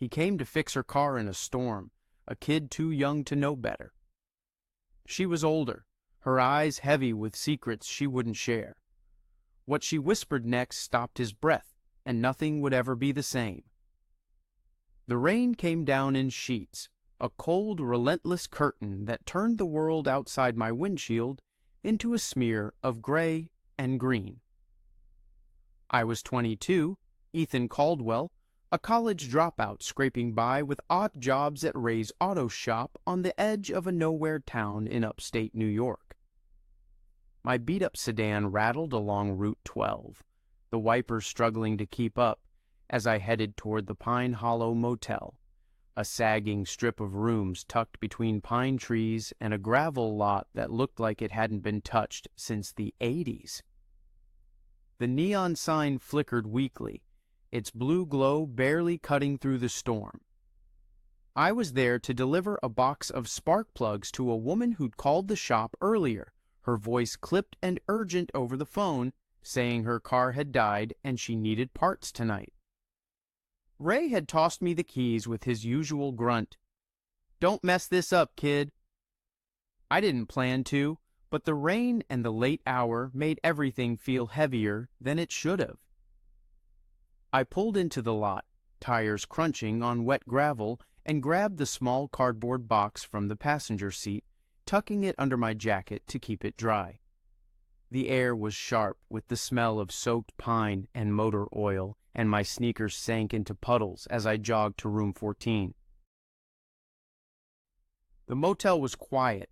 He came to fix her car in a storm, a kid too young to know better. She was older, her eyes heavy with secrets she wouldn't share. What she whispered next stopped his breath, and nothing would ever be the same. The rain came down in sheets, a cold, relentless curtain that turned the world outside my windshield into a smear of gray and green. I was 22, Ethan Caldwell, a college dropout scraping by with odd jobs at Ray's auto shop on the edge of a nowhere town in upstate New York. My beat-up sedan rattled along Route 12, the wipers struggling to keep up as I headed toward the Pine Hollow Motel, a sagging strip of rooms tucked between pine trees and a gravel lot that looked like it hadn't been touched since the 80s. The neon sign flickered weakly, its blue glow barely cutting through the storm. I was there to deliver a box of spark plugs to a woman who'd called the shop earlier, her voice clipped and urgent over the phone, saying her car had died and she needed parts tonight. Ray had tossed me the keys with his usual grunt. "Don't mess this up, kid." I didn't plan to, but the rain and the late hour made everything feel heavier than it should have. I pulled into the lot, tires crunching on wet gravel, and grabbed the small cardboard box from the passenger seat, tucking it under my jacket to keep it dry. The air was sharp with the smell of soaked pine and motor oil, and my sneakers sank into puddles as I jogged to room 14. The motel was quiet,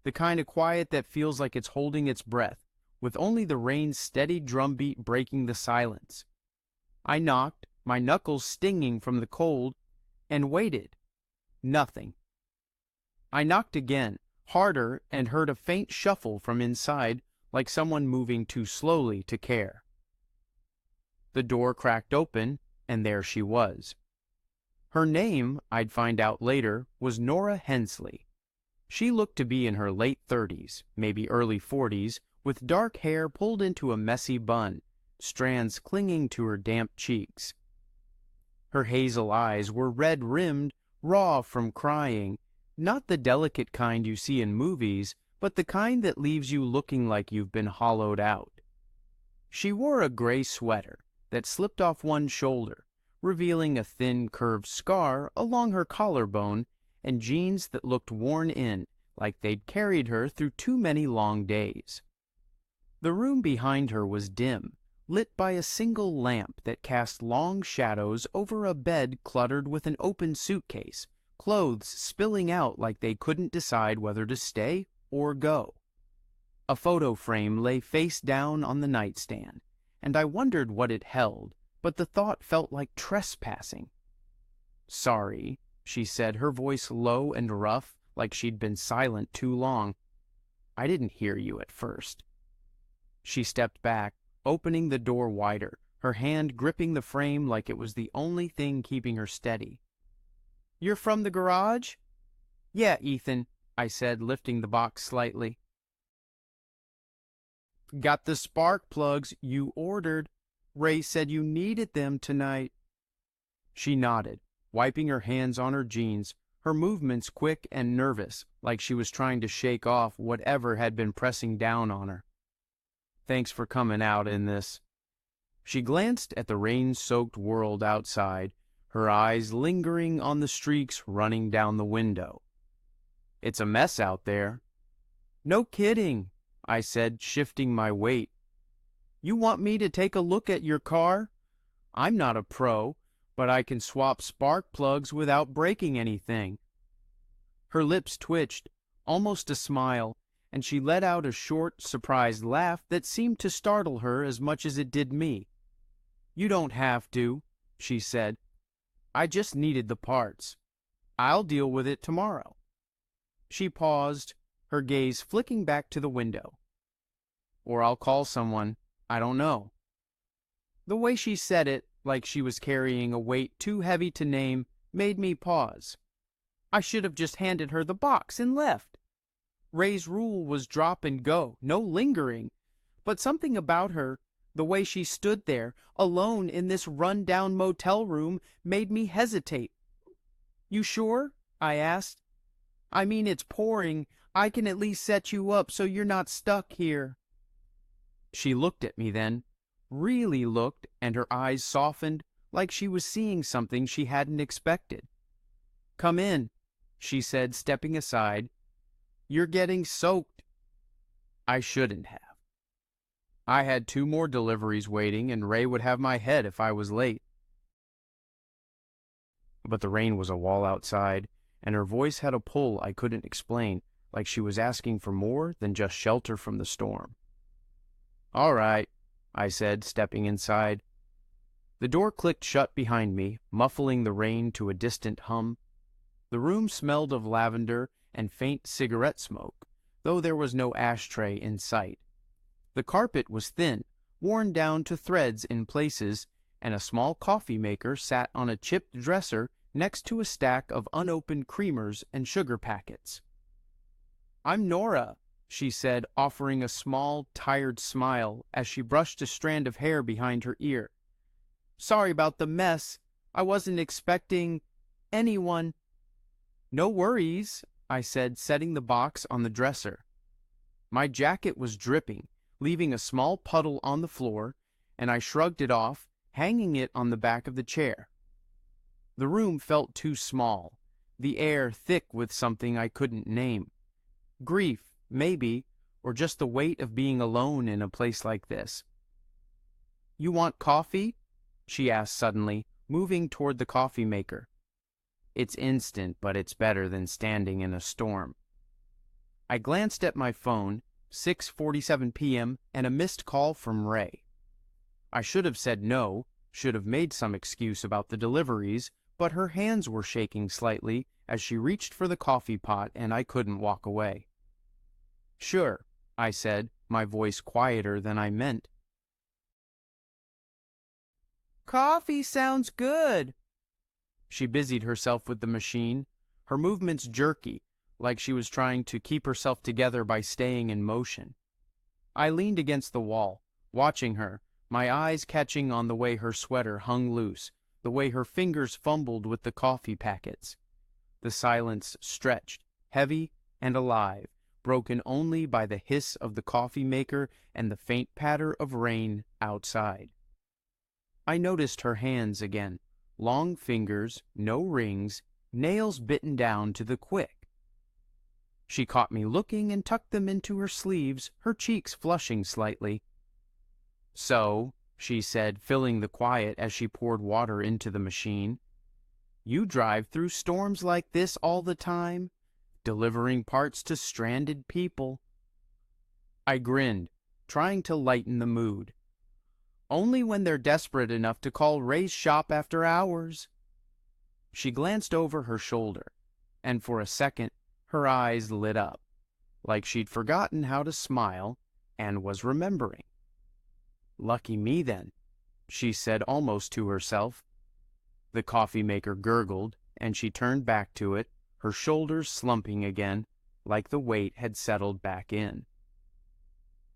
the kind of quiet that feels like it's holding its breath, with only the rain's steady drumbeat breaking the silence. I knocked, my knuckles stinging from the cold, and waited. Nothing. I knocked again, harder, and heard a faint shuffle from inside, like someone moving too slowly to care. The door cracked open, and there she was. Her name, I'd find out later, was Nora Hensley. She looked to be in her late 30s, maybe early 40s, with dark hair pulled into a messy bun, strands clinging to her damp cheeks. Her hazel eyes were red-rimmed, raw from crying, not the delicate kind you see in movies, but the kind that leaves you looking like you've been hollowed out. She wore a gray sweater that slipped off one shoulder, revealing a thin curved scar along her collarbone, and jeans that looked worn in, like they'd carried her through too many long days. The room behind her was dim, lit by a single lamp that cast long shadows over a bed cluttered with an open suitcase, clothes spilling out like they couldn't decide whether to stay or go. A photo frame lay face down on the nightstand, and I wondered what it held, but the thought felt like trespassing. "Sorry," she said, her voice low and rough, like she'd been silent too long. "I didn't hear you at first." She stepped back, opening the door wider, her hand gripping the frame like it was the only thing keeping her steady. "You're from the garage?" "Yeah, Ethan," I said, lifting the box slightly. "Got the spark plugs you ordered. Ray said you needed them tonight." She nodded, wiping her hands on her jeans, her movements quick and nervous, like she was trying to shake off whatever had been pressing down on her. "Thanks for coming out in this." She glanced at the rain-soaked world outside, her eyes lingering on the streaks running down the window. "It's a mess out there." "No kidding," I said, shifting my weight. "You want me to take a look at your car? I'm not a pro, but I can swap spark plugs without breaking anything." Her lips twitched, almost a smile, and she let out a short, surprised laugh that seemed to startle her as much as it did me. "You don't have to," she said. "I just needed the parts. I'll deal with it tomorrow." She paused, her gaze flicking back to the window. "Or I'll call someone. I don't know." The way she said it, like she was carrying a weight too heavy to name, made me pause. I should have just handed her the box and left. Ray's rule was drop and go, no lingering, but something about her, The way she stood there, alone in this run-down motel room, made me hesitate. "You sure?" I asked. "I mean, it's pouring. I can at least set you up so you're not stuck here." She looked at me then, really looked, and her eyes softened like she was seeing something she hadn't expected. "Come in," she said, stepping aside. "You're getting soaked." I shouldn't have. I had 2 more deliveries waiting, and Ray would have my head if I was late. But the rain was a wall outside, and her voice had a pull I couldn't explain, like she was asking for more than just shelter from the storm. "All right," I said, stepping inside. The door clicked shut behind me, muffling the rain to a distant hum. The room smelled of lavender and faint cigarette smoke, though there was no ashtray in sight. The carpet was thin, worn down to threads in places, and a small coffee maker sat on a chipped dresser next to a stack of unopened creamers and sugar packets. "I'm Nora," she said, offering a small, tired smile as she brushed a strand of hair behind her ear. "Sorry about the mess. I wasn't expecting anyone." "No worries," I said, setting the box on the dresser. My jacket was dripping, leaving a small puddle on the floor, and I shrugged it off, hanging it on the back of the chair. The room felt too small, the air thick with something I couldn't name. Grief, maybe, or just the weight of being alone in a place like this. "You want coffee?" she asked suddenly, moving toward the coffee maker. "It's instant, but it's better than standing in a storm." I glanced at my phone, 6:47 p.m., and a missed call from Ray. I should have said no, should have made some excuse about the deliveries, but her hands were shaking slightly as she reached for the coffee pot and I couldn't walk away. "Sure," I said, my voice quieter than I meant. "Coffee sounds good." She busied herself with the machine, her movements jerky, like she was trying to keep herself together by staying in motion. I leaned against the wall, watching her, my eyes catching on the way her sweater hung loose, the way her fingers fumbled with the coffee packets. The silence stretched, heavy and alive, broken only by the hiss of the coffee maker and the faint patter of rain outside. I noticed her hands again, long fingers, no rings, nails bitten down to the quick. She caught me looking and tucked them into her sleeves, her cheeks flushing slightly. "So," she said, filling the quiet as she poured water into the machine, "you drive through storms like this all the time, delivering parts to stranded people." I grinned, trying to lighten the mood. "Only when they're desperate enough to call Ray's shop after hours." She glanced over her shoulder, and for a second her eyes lit up, like she'd forgotten how to smile and was remembering. "Lucky me, then," she said almost to herself. The coffee maker gurgled, and she turned back to it, her shoulders slumping again, like the weight had settled back in.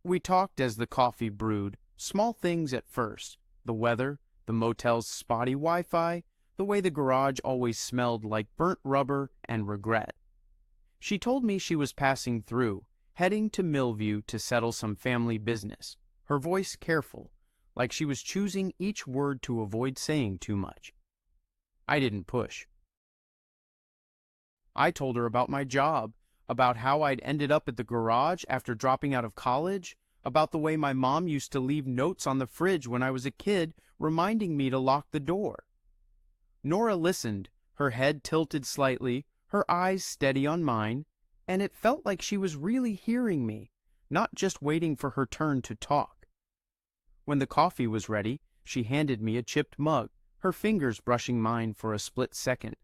We talked as the coffee brewed, small things at first, the weather, the motel's spotty Wi-Fi, the way the garage always smelled like burnt rubber and regret. She told me she was passing through, heading to Millview to settle some family business, her voice careful, like she was choosing each word to avoid saying too much. I didn't push. I told her about my job, about how I'd ended up at the garage after dropping out of college, about the way my mom used to leave notes on the fridge when I was a kid, reminding me to lock the door. Nora listened, her head tilted slightly, her eyes steady on mine, and it felt like she was really hearing me, not just waiting for her turn to talk. When the coffee was ready, she handed me a chipped mug, her fingers brushing mine for a split second.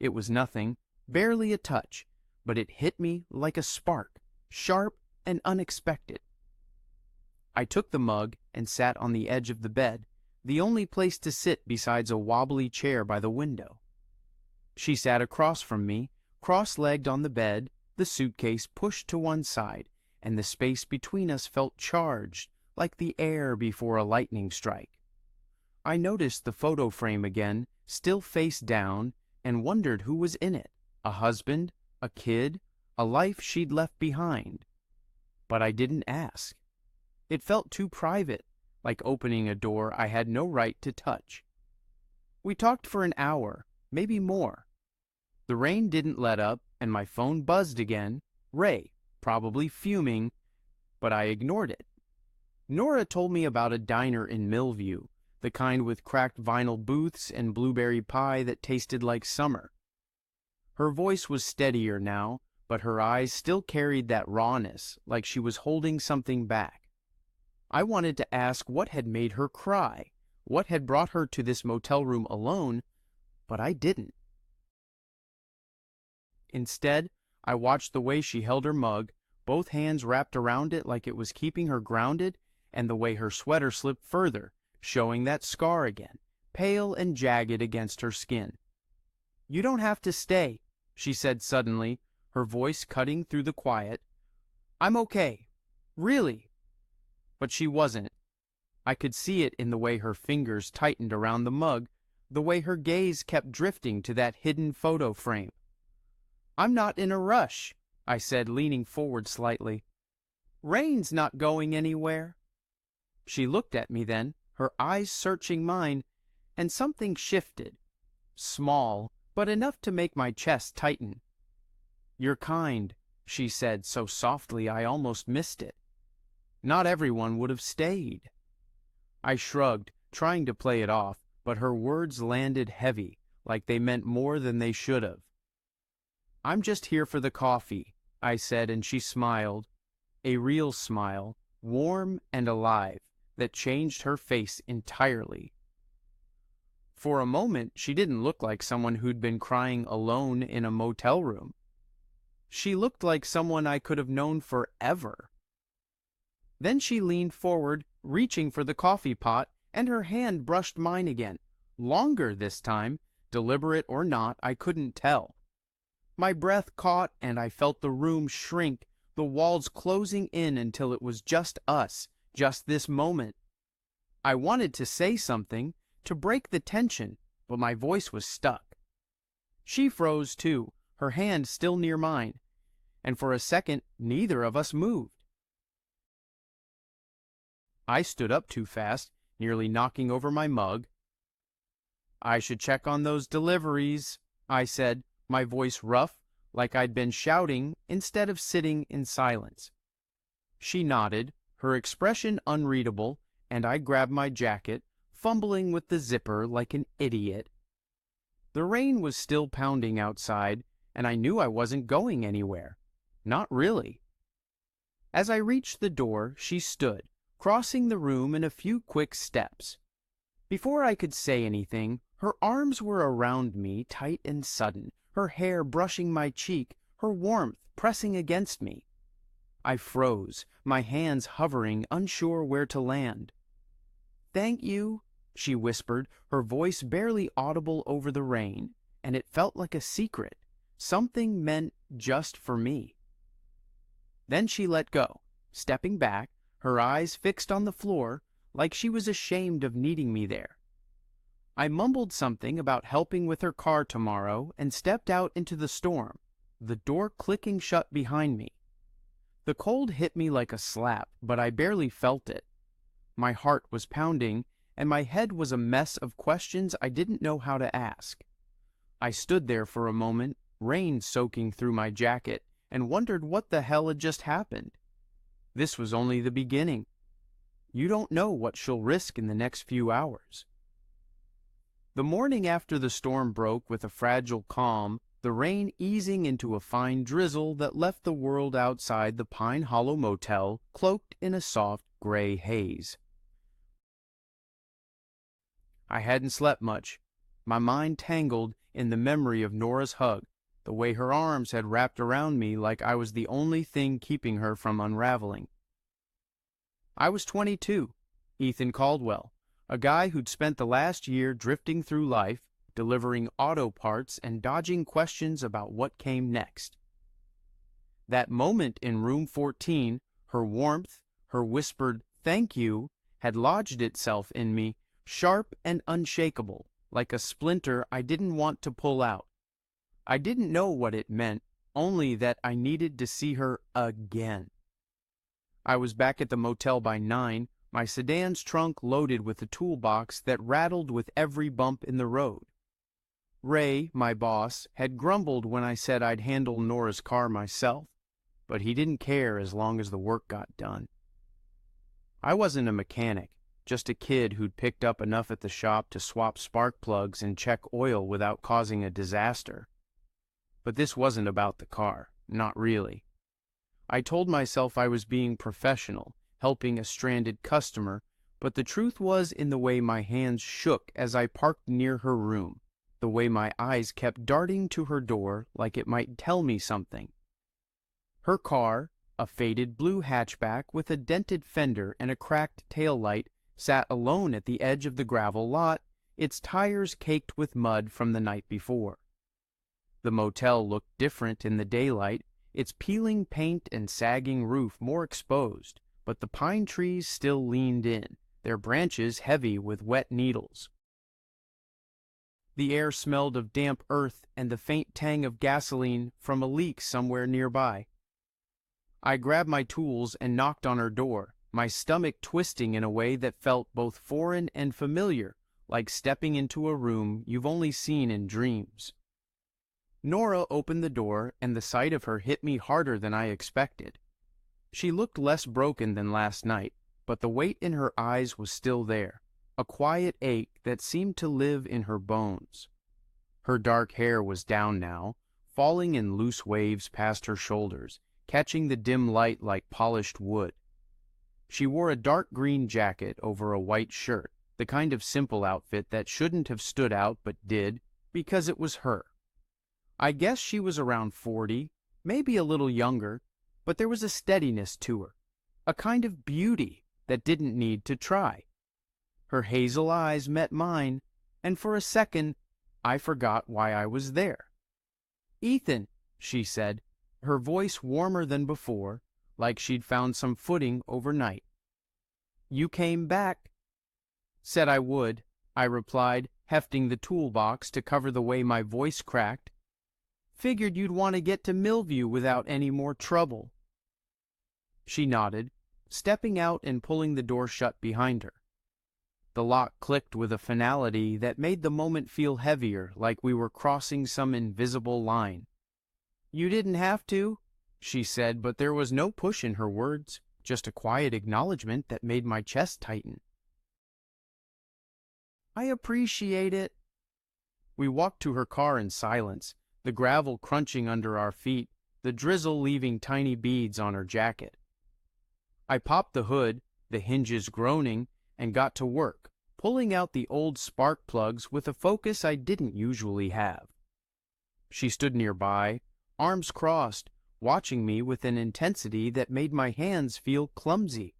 It was nothing, barely a touch, but it hit me like a spark, sharp and unexpected. I took the mug and sat on the edge of the bed, the only place to sit besides a wobbly chair by the window. She sat across from me, cross-legged on the bed, the suitcase pushed to one side, and the space between us felt charged, like the air before a lightning strike. I noticed the photo frame again, still face down, and wondered who was in it, a husband, a kid, a life she'd left behind. But I didn't ask. It felt too private, like opening a door I had no right to touch. We talked for an hour, maybe more. The rain didn't let up, and my phone buzzed again. Ray, probably fuming, but I ignored it. Nora told me about a diner in Millview, the kind with cracked vinyl booths and blueberry pie that tasted like summer. Her voice was steadier now, but her eyes still carried that rawness, like she was holding something back. I wanted to ask what had made her cry, what had brought her to this motel room alone, but I didn't. Instead, I watched the way she held her mug, both hands wrapped around it like it was keeping her grounded, and the way her sweater slipped further, showing that scar again, pale and jagged against her skin. "You don't have to stay," she said suddenly, her voice cutting through the quiet. "I'm okay. Really." But she wasn't. I could see it in the way her fingers tightened around the mug, the way her gaze kept drifting to that hidden photo frame. "I'm not in a rush," I said, leaning forward slightly. "Rain's not going anywhere." She looked at me then, her eyes searching mine, and something shifted. Small, but enough to make my chest tighten. "You're kind," she said so softly I almost missed it. "Not everyone would have stayed." I shrugged, trying to play it off, but her words landed heavy, like they meant more than they should have. "I'm just here for the coffee," I said, and she smiled. A real smile, warm and alive, that changed her face entirely. For a moment, she didn't look like someone who'd been crying alone in a motel room. She looked like someone I could have known forever. Then she leaned forward, reaching for the coffee pot, and her hand brushed mine again. Longer this time, deliberate or not, I couldn't tell. My breath caught, and I felt the room shrink, the walls closing in until it was just us, just this moment. I wanted to say something, to break the tension, but my voice was stuck. She froze too, her hand still near mine, and for a second neither of us moved. I stood up too fast, nearly knocking over my mug. "I should check on those deliveries," I said, my voice rough, like I'd been shouting instead of sitting in silence. She nodded, her expression unreadable, and I grabbed my jacket, fumbling with the zipper like an idiot. The rain was still pounding outside, and I knew I wasn't going anywhere. Not really. As I reached the door, she stood, crossing the room in a few quick steps. Before I could say anything, her arms were around me, tight and sudden, her hair brushing my cheek, her warmth pressing against me. I froze, my hands hovering, unsure where to land. "Thank you," she whispered, her voice barely audible over the rain, and it felt like a secret, something meant just for me. Then she let go, stepping back, her eyes fixed on the floor, like she was ashamed of needing me there. I mumbled something about helping with her car tomorrow and stepped out into the storm, the door clicking shut behind me. The cold hit me like a slap, but I barely felt it. My heart was pounding, and my head was a mess of questions I didn't know how to ask. I stood there for a moment, rain soaking through my jacket, and wondered what the hell had just happened. This was only the beginning. You don't know what she'll risk in the next few hours. The morning after the storm broke with a fragile calm, the rain easing into a fine drizzle that left the world outside the Pine Hollow Motel cloaked in a soft gray haze. I hadn't slept much, my mind tangled in the memory of Nora's hug, the way her arms had wrapped around me like I was the only thing keeping her from unraveling. I was 22, Ethan Caldwell, a guy who'd spent the last year drifting through life, delivering auto parts and dodging questions about what came next. That moment in room 14, her warmth, her whispered "thank you" had lodged itself in me, sharp and unshakable, like a splinter I didn't want to pull out. I didn't know what it meant, only that I needed to see her again. I was back at the motel by 9, my sedan's trunk loaded with a toolbox that rattled with every bump in the road. Ray, my boss, had grumbled when I said I'd handle Nora's car myself, but he didn't care as long as the work got done. I wasn't a mechanic, just a kid who'd picked up enough at the shop to swap spark plugs and check oil without causing a disaster. But this wasn't about the car, not really. I told myself I was being professional, helping a stranded customer, but the truth was in the way my hands shook as I parked near her room, the way my eyes kept darting to her door like it might tell me something. Her car, a faded blue hatchback with a dented fender and a cracked taillight, sat alone at the edge of the gravel lot, its tires caked with mud from the night before. The motel looked different in the daylight, its peeling paint and sagging roof more exposed, but the pine trees still leaned in, their branches heavy with wet needles. The air smelled of damp earth and the faint tang of gasoline from a leak somewhere nearby. I grabbed my tools and knocked on her door, my stomach twisting in a way that felt both foreign and familiar, like stepping into a room you've only seen in dreams. Nora opened the door, and the sight of her hit me harder than I expected. She looked less broken than last night, but the weight in her eyes was still there, a quiet ache that seemed to live in her bones. Her dark hair was down now, falling in loose waves past her shoulders, catching the dim light like polished wood. She wore a dark green jacket over a white shirt, the kind of simple outfit that shouldn't have stood out but did, because it was her. I guess she was around 40, maybe a little younger, but there was a steadiness to her, a kind of beauty that didn't need to try. Her hazel eyes met mine, and for a second, I forgot why I was there. "Ethan," she said, her voice warmer than before, like she'd found some footing overnight. "You came back." "Said I would," I replied, hefting the toolbox to cover the way my voice cracked. "Figured you'd want to get to Millview without any more trouble." She nodded, stepping out and pulling the door shut behind her. The lock clicked with a finality that made the moment feel heavier, like we were crossing some invisible line. "You didn't have to," she said, but there was no push in her words, just a quiet acknowledgement that made my chest tighten. "I appreciate it." We walked to her car in silence, the gravel crunching under our feet, the drizzle leaving tiny beads on her jacket. I popped the hood, the hinges groaning, and got to work, pulling out the old spark plugs with a focus I didn't usually have. She stood nearby, arms crossed, watching me with an intensity that made my hands feel clumsy.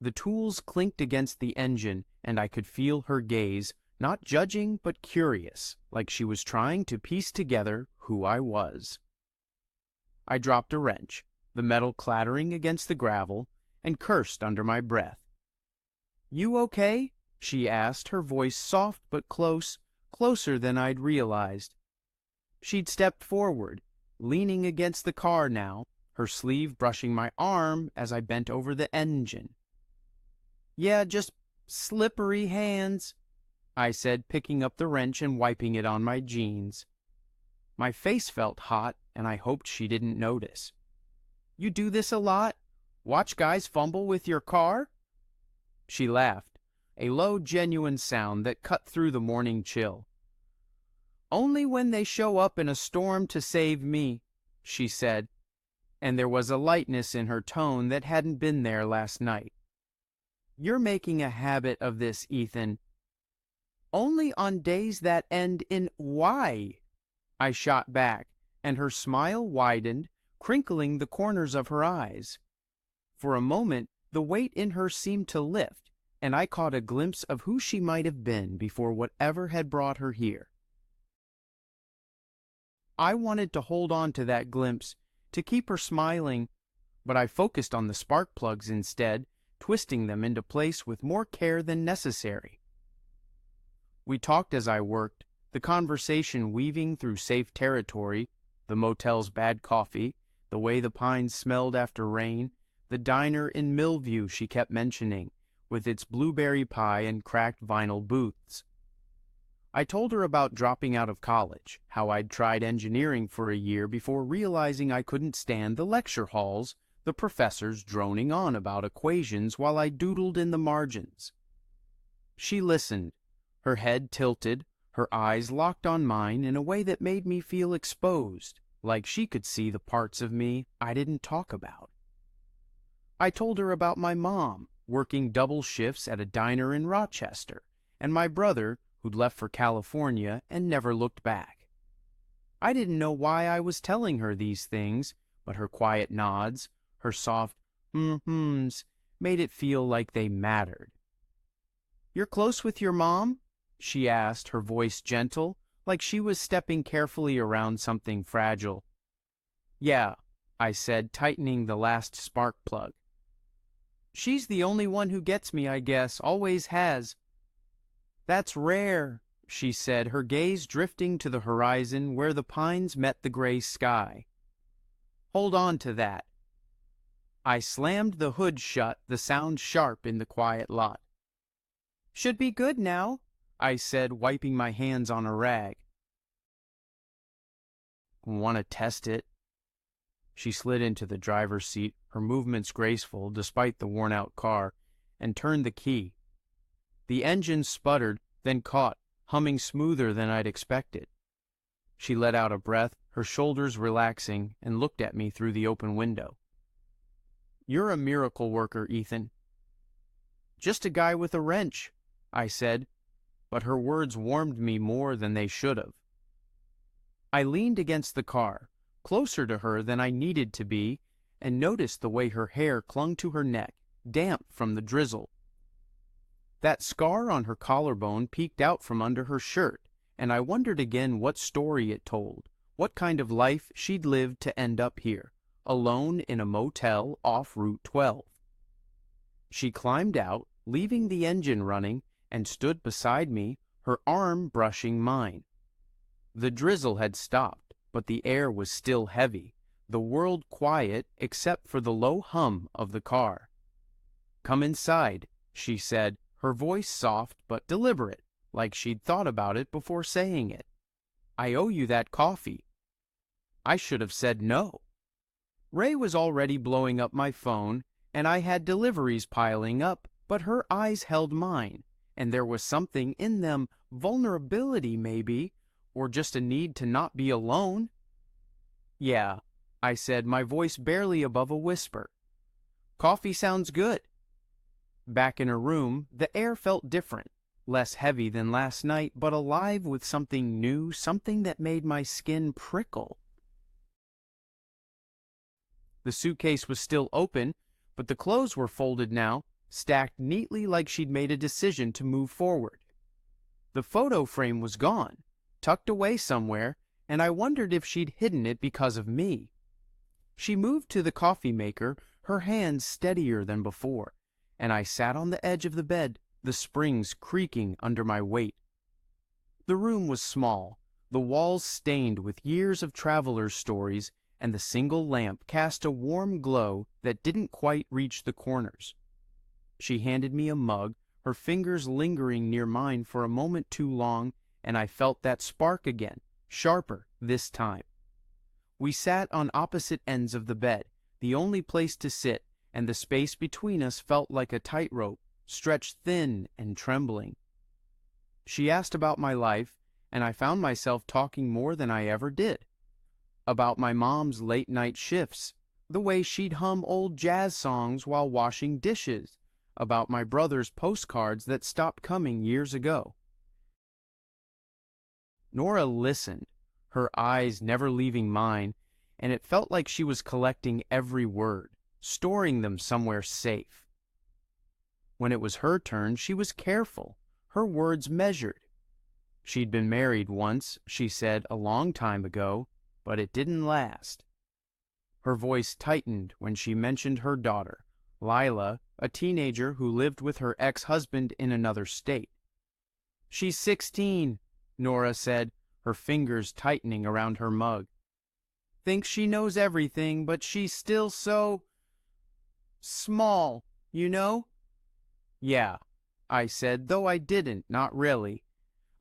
The tools clinked against the engine, and I could feel her gaze, not judging but curious, like she was trying to piece together who I was. I dropped a wrench, the metal clattering against the gravel, and cursed under my breath. "You okay?" she asked, her voice soft but close, closer than I'd realized. She'd stepped forward, leaning against the car now, her sleeve brushing my arm as I bent over the engine. "Yeah, just slippery hands," I said, picking up the wrench and wiping it on my jeans. My face felt hot, and I hoped she didn't notice. "You do this a lot? Watch guys fumble with your car?" She laughed, a low, genuine sound that cut through the morning chill. "Only when they show up in a storm to save me," she said, and there was a lightness in her tone that hadn't been there last night. "You're making a habit of this, Ethan." "Only on days that end in Y," I shot back, and her smile widened, crinkling the corners of her eyes. For a moment, the weight in her seemed to lift, and I caught a glimpse of who she might have been before whatever had brought her here. I wanted to hold on to that glimpse, to keep her smiling, but I focused on the spark plugs instead, twisting them into place with more care than necessary. We talked as I worked, the conversation weaving through safe territory, the motel's bad coffee, the way the pines smelled after rain, the diner in Millview she kept mentioning, with its blueberry pie and cracked vinyl booths. I told her about dropping out of college, how I'd tried engineering for a year before realizing I couldn't stand the lecture halls, the professors droning on about equations while I doodled in the margins. She listened, her head tilted, her eyes locked on mine in a way that made me feel exposed, like she could see the parts of me I didn't talk about. I told her about my mom, working double shifts at a diner in Rochester, and my brother, who'd left for California and never looked back. I didn't know why I was telling her these things, but her quiet nods, her soft mm-hms, made it feel like they mattered. "You're close with your mom?" she asked, her voice gentle, like she was stepping carefully around something fragile. "Yeah," I said, tightening the last spark plug. "She's the only one who gets me, I guess, always has." "That's rare," she said, her gaze drifting to the horizon where the pines met the gray sky. "Hold on to that." I slammed the hood shut, the sound sharp in the quiet lot. "Should be good now," I said, wiping my hands on a rag. "Want to test it?" She slid into the driver's seat, her movements graceful despite the worn-out car, and turned the key. The engine sputtered, then caught, humming smoother than I'd expected. She let out a breath, her shoulders relaxing, and looked at me through the open window. "You're a miracle worker, Ethan." "Just a guy with a wrench," I said, but her words warmed me more than they should have. I leaned against the car, closer to her than I needed to be, and noticed the way her hair clung to her neck, damp from the drizzle. That scar on her collarbone peeked out from under her shirt, and I wondered again what story it told, what kind of life she'd lived to end up here, alone in a motel off Route 12. She climbed out, leaving the engine running, and stood beside me, her arm brushing mine. The drizzle had stopped, but the air was still heavy, the world quiet except for the low hum of the car. "Come inside," she said, her voice soft but deliberate, like she'd thought about it before saying it. "I owe you that coffee." I should have said no. Ray was already blowing up my phone, and I had deliveries piling up, but her eyes held mine, and there was something in them, vulnerability maybe, or just a need to not be alone. "Yeah," I said, my voice barely above a whisper. "Coffee sounds good." Back in her room, the air felt different, less heavy than last night, but alive with something new, something that made my skin prickle. The suitcase was still open, but the clothes were folded now, stacked neatly like she'd made a decision to move forward. The photo frame was gone, tucked away somewhere, and I wondered if she'd hidden it because of me. She moved to the coffee maker, her hands steadier than before, and I sat on the edge of the bed, the springs creaking under my weight. The room was small, the walls stained with years of travelers' stories, and the single lamp cast a warm glow that didn't quite reach the corners. She handed me a mug, her fingers lingering near mine for a moment too long, and I felt that spark again, sharper this time. We sat on opposite ends of the bed, the only place to sit, and the space between us felt like a tightrope, stretched thin and trembling. She asked about my life, and I found myself talking more than I ever did. About my mom's late-night shifts, the way she'd hum old jazz songs while washing dishes, about my brother's postcards that stopped coming years ago. Nora listened, her eyes never leaving mine, and it felt like she was collecting every word, storing them somewhere safe. When it was her turn, she was careful, her words measured. She'd been married once, she said, a long time ago, but it didn't last. Her voice tightened when she mentioned her daughter, Lila, a teenager who lived with her ex-husband in another state. "She's 16, Nora said, her fingers tightening around her mug. "Thinks she knows everything, but she's still so small, you know?" "Yeah," I said, though I didn't, not really.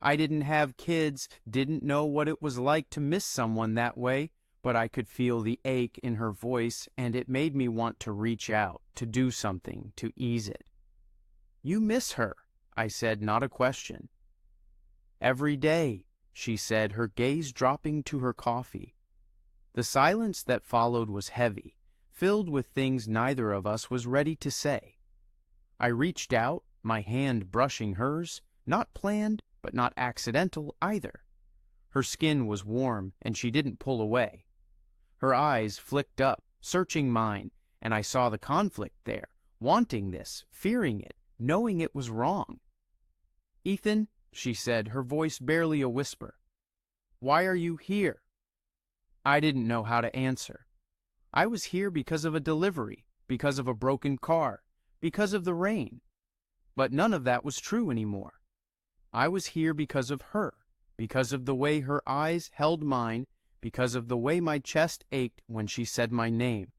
I didn't have kids, didn't know what it was like to miss someone that way, but I could feel the ache in her voice, and it made me want to reach out, to do something, to ease it. "You miss her," I said, not a question. "Every day," she said, her gaze dropping to her coffee. The silence that followed was heavy, filled with things neither of us was ready to say. I reached out, my hand brushing hers, not planned, but not accidental either. Her skin was warm, and she didn't pull away. Her eyes flicked up, searching mine, and I saw the conflict there, wanting this, fearing it, knowing it was wrong. "Ethan," she said, her voice barely a whisper, "why are you here?" I didn't know how to answer. I was here because of a delivery, because of a broken car, because of the rain. But none of that was true anymore. I was here because of her, because of the way her eyes held mine, because of the way my chest ached when she said my name.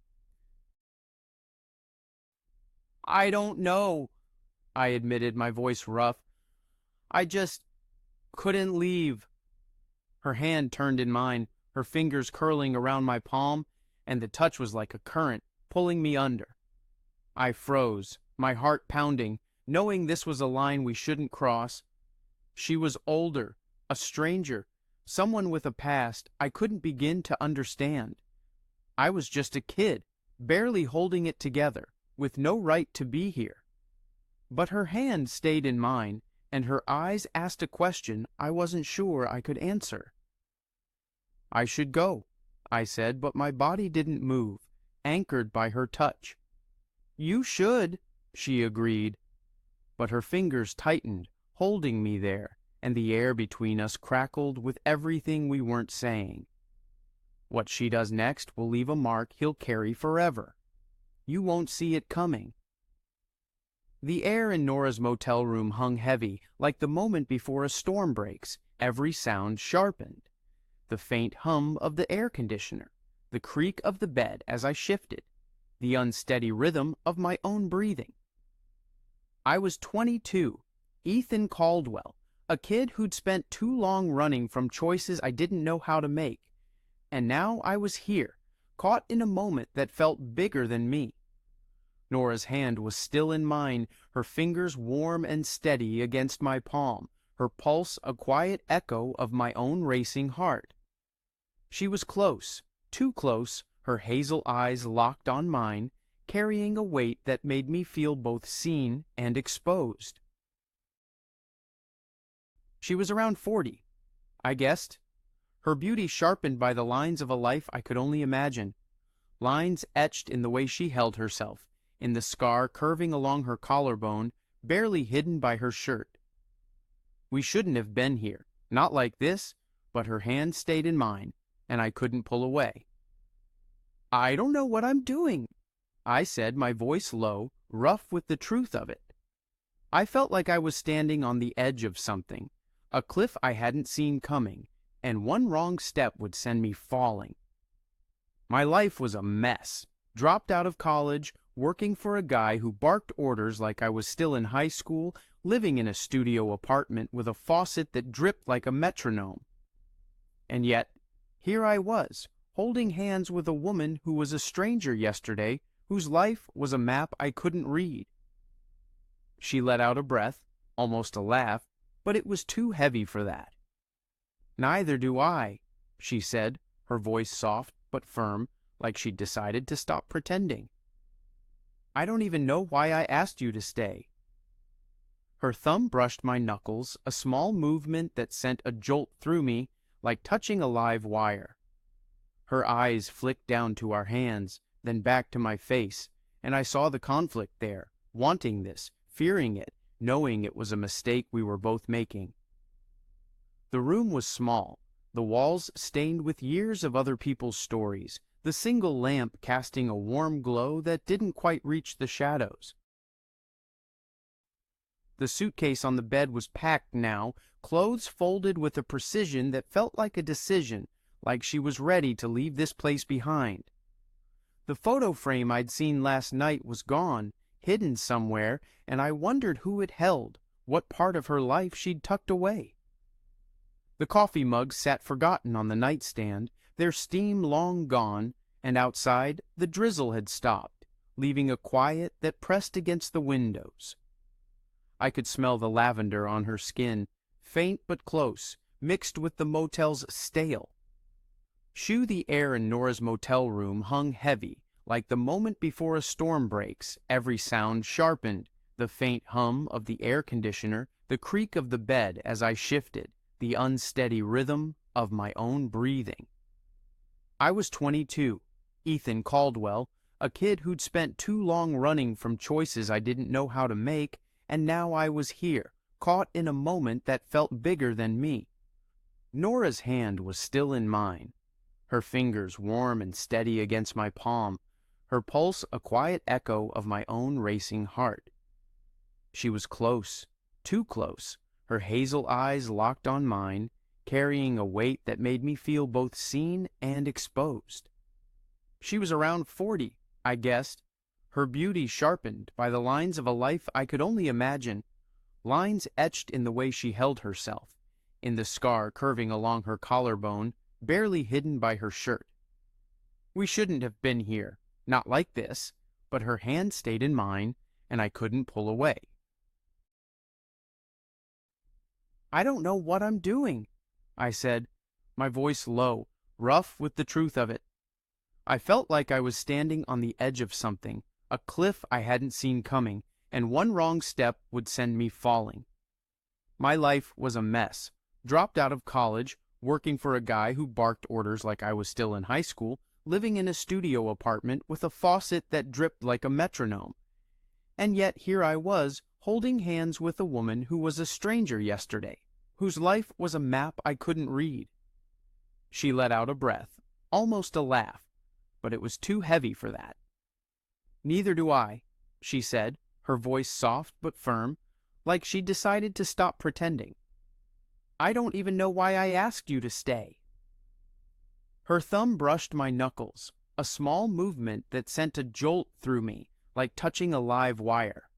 "I don't know," I admitted, my voice rough. "I just couldn't leave." Her hand turned in mine, her fingers curling around my palm, and the touch was like a current, pulling me under. I froze, my heart pounding, knowing this was a line we shouldn't cross. She was older, a stranger, someone with a past I couldn't begin to understand. I was just a kid, barely holding it together, with no right to be here. But her hand stayed in mine, and her eyes asked a question I wasn't sure I could answer. "I should go," I said, but my body didn't move, anchored by her touch. "You should," she agreed. But her fingers tightened, holding me there, and the air between us crackled with everything we weren't saying. "What she does next will leave a mark he'll carry forever. You won't see it coming." The air in Nora's motel room hung heavy, like the moment before a storm breaks, every sound sharpened. The faint hum of the air conditioner, the creak of the bed as I shifted, the unsteady rhythm of my own breathing. I was 22, Ethan Caldwell, a kid who'd spent too long running from choices I didn't know how to make. And now I was here, caught in a moment that felt bigger than me. Nora's hand was still in mine, her fingers warm and steady against my palm, her pulse a quiet echo of my own racing heart. She was close, too close, her hazel eyes locked on mine, carrying a weight that made me feel both seen and exposed. She was around 40, I guessed, her beauty sharpened by the lines of a life I could only imagine, lines etched in the way she held herself, in the scar curving along her collarbone, barely hidden by her shirt. We shouldn't have been here, not like this, but her hand stayed in mine, and I couldn't pull away. "I don't know what I'm doing," I said, my voice low, rough with the truth of it. I felt like I was standing on the edge of something, a cliff I hadn't seen coming, and one wrong step would send me falling. My life was a mess. Dropped out of college, working for a guy who barked orders like I was still in high school, living in a studio apartment with a faucet that dripped like a metronome. And yet, here I was, holding hands with a woman who was a stranger yesterday, whose life was a map I couldn't read. She let out a breath, almost a laugh, but it was too heavy for that. "Neither do I," she said, her voice soft but firm, like she'd decided to stop pretending. "I don't even know why I asked you to stay." Her thumb brushed my knuckles, a small movement that sent a jolt through me, like touching a live wire. Her eyes flicked down to our hands, then back to my face, and I saw the conflict there, wanting this, fearing it, knowing it was a mistake we were both making. The room was small, the walls stained with years of other people's stories, the single lamp casting a warm glow that didn't quite reach the shadows. The suitcase on the bed was packed now, clothes folded with a precision that felt like a decision, like she was ready to leave this place behind. The photo frame I'd seen last night was gone, hidden somewhere, and I wondered who it held, what part of her life she'd tucked away. The coffee mugs sat forgotten on the nightstand, their steam long gone, and outside the drizzle had stopped, leaving a quiet that pressed against the windows. I could smell the lavender on her skin, faint but close, mixed with the motel's stale. The air in Nora's motel room hung heavy, like the moment before a storm breaks, every sound sharpened, the faint hum of the air conditioner, the creak of the bed as I shifted, the unsteady rhythm of my own breathing. I was 22, Ethan Caldwell, a kid who'd spent too long running from choices I didn't know how to make, and now I was here, caught in a moment that felt bigger than me. Nora's hand was still in mine, her fingers warm and steady against my palm, her pulse a quiet echo of my own racing heart. She was close, too close, her hazel eyes locked on mine, carrying a weight that made me feel both seen and exposed. She was around 40, I guessed, her beauty sharpened by the lines of a life I could only imagine, lines etched in the way she held herself, in the scar curving along her collarbone, barely hidden by her shirt. We shouldn't have been here, not like this, but her hand stayed in mine, and I couldn't pull away. "I don't know what I'm doing," I said, my voice low, rough with the truth of it. I felt like I was standing on the edge of something, a cliff I hadn't seen coming, and one wrong step would send me falling. My life was a mess. Dropped out of college, working for a guy who barked orders like I was still in high school, living in a studio apartment with a faucet that dripped like a metronome. And yet here I was, holding hands with a woman who was a stranger yesterday, whose life was a map I couldn't read. She let out a breath, almost a laugh, but it was too heavy for that. "Neither do I," she said, her voice soft but firm, like she'd decided to stop pretending. "I don't even know why I asked you to stay." Her thumb brushed my knuckles, a small movement that sent a jolt through me, like touching a live wire.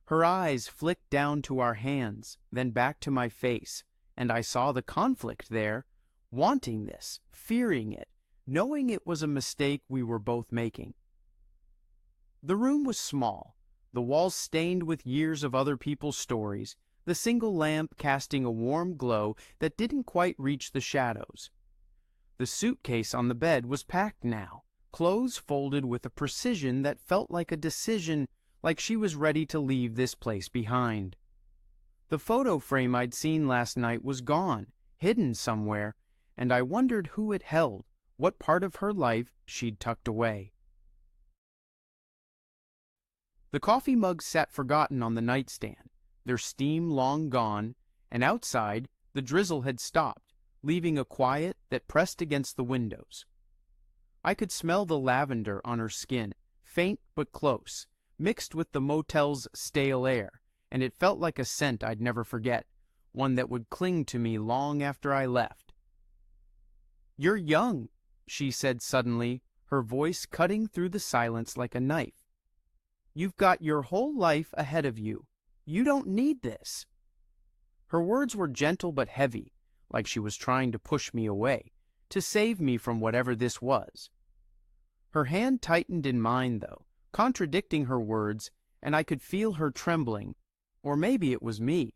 Her eyes flicked down to our hands, then back to my face, and I saw the conflict there, wanting this, fearing it, knowing it was a mistake we were both making. The room was small, the walls stained with years of other people's stories, the single lamp casting a warm glow that didn't quite reach the shadows. The suitcase on the bed was packed now, clothes folded with a precision that felt like a decision, like she was ready to leave this place behind. The photo frame I'd seen last night was gone, hidden somewhere, and I wondered who it held, what part of her life she'd tucked away. The coffee mugs sat forgotten on the nightstand, their steam long gone, and outside the drizzle had stopped, leaving a quiet that pressed against the windows. I could smell the lavender on her skin, faint but close, mixed with the motel's stale air, and it felt like a scent I'd never forget, one that would cling to me long after I left. "You're young," she said suddenly, her voice cutting through the silence like a knife. "You've got your whole life ahead of you. You don't need this." Her words were gentle but heavy, like she was trying to push me away, to save me from whatever this was. Her hand tightened in mine, though, contradicting her words, and I could feel her trembling, or maybe it was me.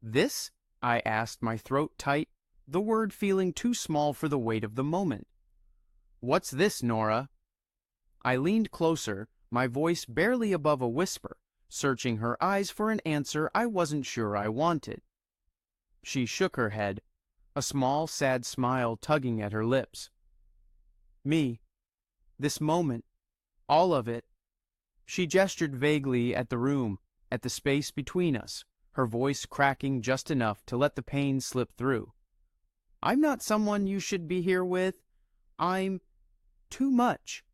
"This?" I asked, my throat tight, the word feeling too small for the weight of the moment. "What's this, Nora?" I leaned closer, my voice barely above a whisper, searching her eyes for an answer I wasn't sure I wanted. She shook her head, a small, sad smile tugging at her lips. "Me. This moment. All of it." She gestured vaguely at the room, at the space between us, her voice cracking just enough to let the pain slip through. "I'm not someone you should be here with. I'm too much."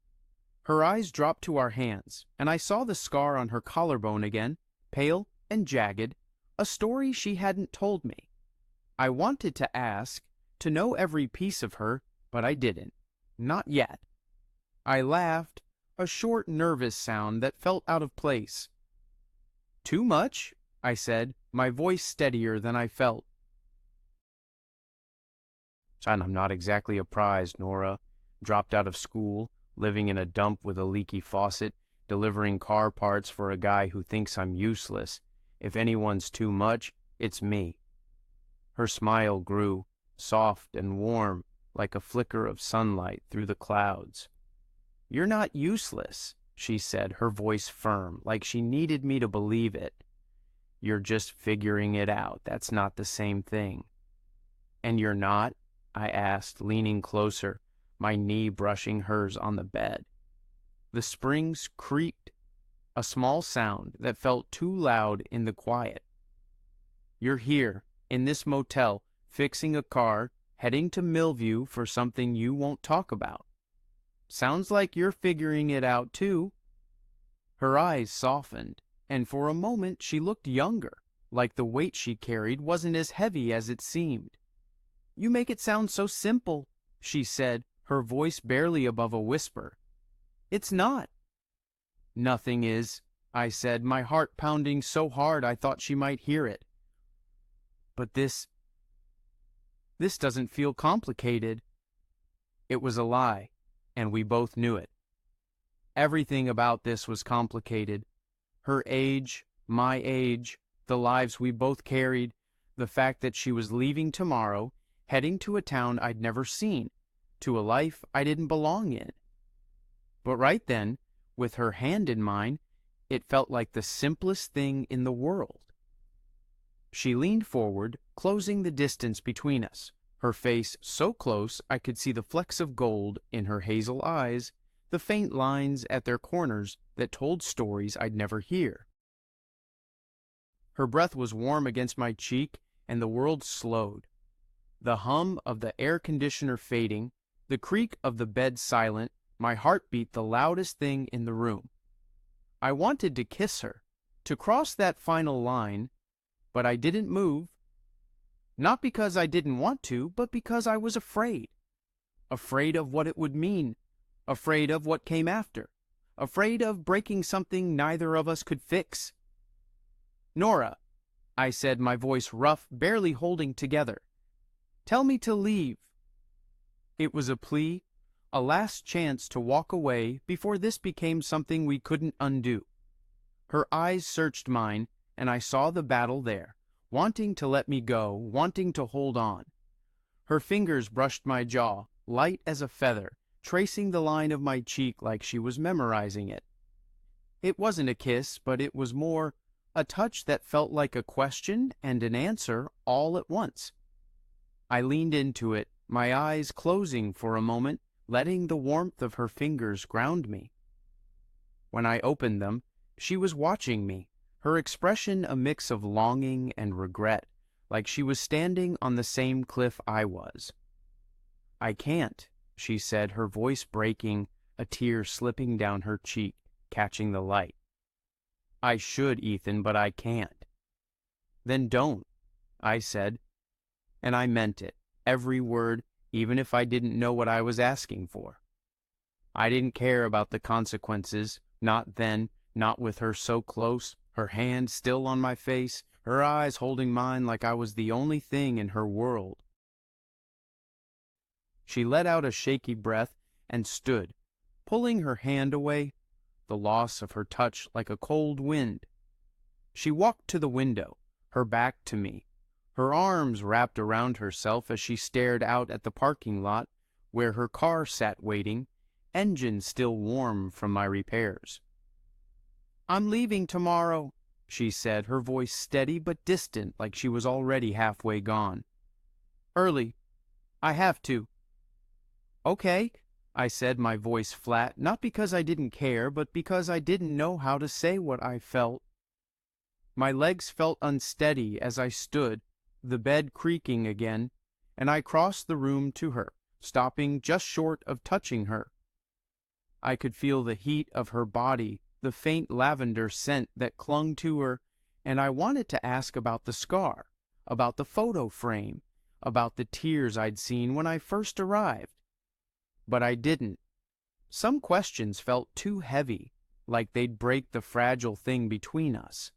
Her eyes dropped to our hands, and I saw the scar on her collarbone again, pale and jagged, a story she hadn't told me. I wanted to ask, to know every piece of her, but I didn't. Not yet. I laughed, a short, nervous sound that felt out of place. "Too much?" I said, my voice steadier than I felt. "Son, I'm not exactly a prize, Nora. Dropped out of school, living in a dump with a leaky faucet, delivering car parts for a guy who thinks I'm useless. If anyone's too much, it's me." Her smile grew, soft and warm, like a flicker of sunlight through the clouds. "You're not useless," she said, her voice firm, like she needed me to believe it. "You're just figuring it out. That's not the same thing." "And you're not?" I asked, leaning closer, my knee brushing hers on the bed. The springs creaked, a small sound that felt too loud in the quiet. "You're here, in this motel, fixing a car, heading to Millview for something you won't talk about. Sounds like you're figuring it out too." Her eyes softened, and for a moment she looked younger, like the weight she carried wasn't as heavy as it seemed. "You make it sound so simple," she said, her voice barely above a whisper. "It's not." "Nothing is," I said, my heart pounding so hard I thought she might hear it. "But this doesn't feel complicated." It was a lie, and we both knew it. Everything about this was complicated. Her age, my age, the lives we both carried, the fact that she was leaving tomorrow, heading to a town I'd never seen, to a life I didn't belong in. But right then, with her hand in mine, it felt like the simplest thing in the world. She leaned forward, closing the distance between us, her face so close I could see the flecks of gold in her hazel eyes, the faint lines at their corners that told stories I'd never hear. Her breath was warm against my cheek, and the world slowed. The hum of the air conditioner fading, the creak of the bed silent, my heart beat the loudest thing in the room. I wanted to kiss her, to cross that final line, but I didn't move. Not because I didn't want to, but because I was afraid. Afraid of what it would mean, afraid of what came after, afraid of breaking something neither of us could fix. "Nora," I said, my voice rough, barely holding together, "tell me to leave." It was a plea, a last chance to walk away before this became something we couldn't undo. Her eyes searched mine, and I saw the battle there, wanting to let me go, wanting to hold on. Her fingers brushed my jaw, light as a feather, tracing the line of my cheek like she was memorizing it. It wasn't a kiss, but it was more a touch that felt like a question and an answer all at once. I leaned into it, my eyes closing for a moment, letting the warmth of her fingers ground me. When I opened them, she was watching me, her expression a mix of longing and regret, like she was standing on the same cliff I was. "I can't," she said, her voice breaking, a tear slipping down her cheek, catching the light. "I should, Ethan, but I can't." "Then don't," I said, and I meant it, every word, even if I didn't know what I was asking for. I didn't care about the consequences, not then, not with her so close, her hand still on my face, her eyes holding mine like I was the only thing in her world. She let out a shaky breath and stood, pulling her hand away, the loss of her touch like a cold wind. She walked to the window, her back to me, her arms wrapped around herself as she stared out at the parking lot where her car sat waiting, engine still warm from my repairs. "I'm leaving tomorrow," she said, her voice steady but distant like she was already halfway gone. "Early. I have to." "Okay," I said, my voice flat, not because I didn't care, but because I didn't know how to say what I felt. My legs felt unsteady as I stood, the bed creaking again, and I crossed the room to her, stopping just short of touching her. I could feel the heat of her body, the faint lavender scent that clung to her, and I wanted to ask about the scar, about the photo frame, about the tears I'd seen when I first arrived. But I didn't. Some questions felt too heavy, like they'd break the fragile thing between us.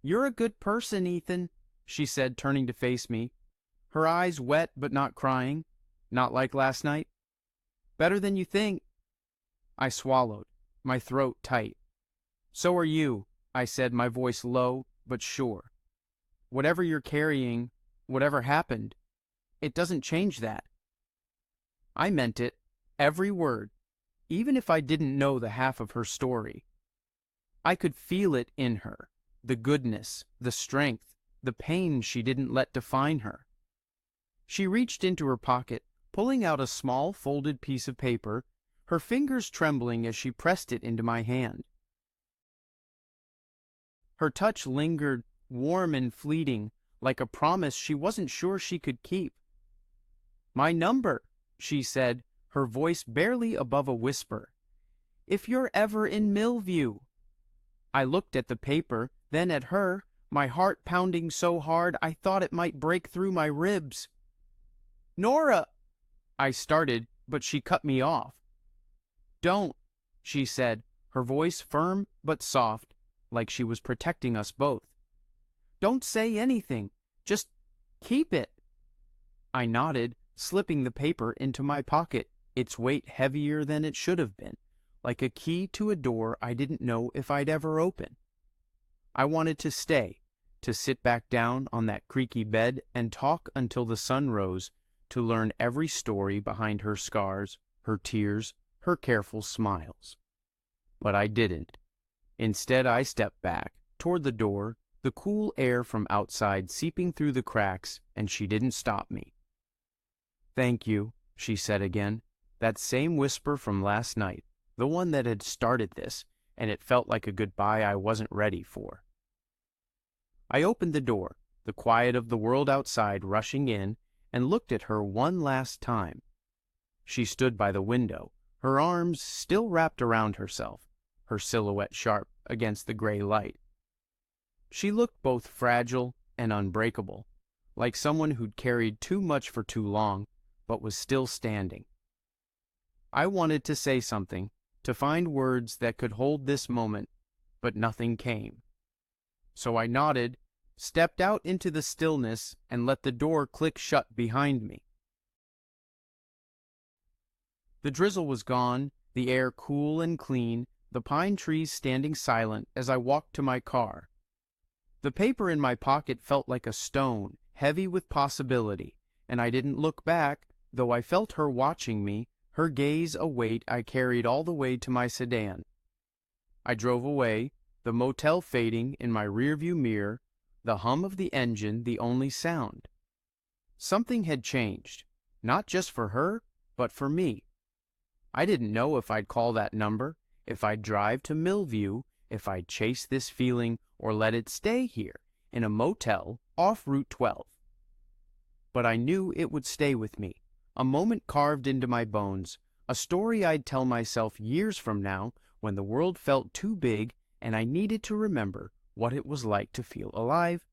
"You're a good person, Ethan," she said, turning to face me, her eyes wet but not crying, not like last night. "Better than you think." I swallowed, my throat tight. "So are you," I said, my voice low but sure. "Whatever you're carrying, whatever happened, it doesn't change that." I meant it, every word, even if I didn't know the half of her story. I could feel it in her, the goodness, the strength, the pain she didn't let define her. She reached into her pocket, pulling out a small folded piece of paper, her fingers trembling as she pressed it into my hand. Her touch lingered, warm and fleeting, like a promise she wasn't sure she could keep. "My number," she said, her voice barely above a whisper. "If you're ever in Millview." I looked at the paper, then at her, my heart pounding so hard I thought it might break through my ribs. "Nora!" I started, but she cut me off. "Don't," she said, her voice firm but soft, like she was protecting us both. "Don't say anything. Just keep it." I nodded, slipping the paper into my pocket, its weight heavier than it should have been, like a key to a door I didn't know if I'd ever open. I wanted to stay, to sit back down on that creaky bed and talk until the sun rose, to learn every story behind her scars, her tears, her careful smiles. But I didn't. Instead, I stepped back, toward the door, the cool air from outside seeping through the cracks, and she didn't stop me. "Thank you," she said again, that same whisper from last night, the one that had started this, and it felt like a goodbye I wasn't ready for. I opened the door, the quiet of the world outside rushing in, and looked at her one last time. She stood by the window, her arms still wrapped around herself, her silhouette sharp against the gray light. She looked both fragile and unbreakable, like someone who'd carried too much for too long, but was still standing. I wanted to say something, to find words that could hold this moment, but nothing came. So I nodded, stepped out into the stillness, and let the door click shut behind me. The drizzle was gone, the air cool and clean, the pine trees standing silent as I walked to my car. The paper in my pocket felt like a stone, heavy with possibility, and I didn't look back, though I felt her watching me, her gaze a weight I carried all the way to my sedan. I drove away, the motel fading in my rearview mirror, the hum of the engine the only sound. Something had changed, not just for her, but for me. I didn't know if I'd call that number, if I'd drive to Millview, if I'd chase this feeling or let it stay here, in a motel off Route 12. But I knew it would stay with me, a moment carved into my bones, a story I'd tell myself years from now when the world felt too big and I needed to remember what it was like to feel alive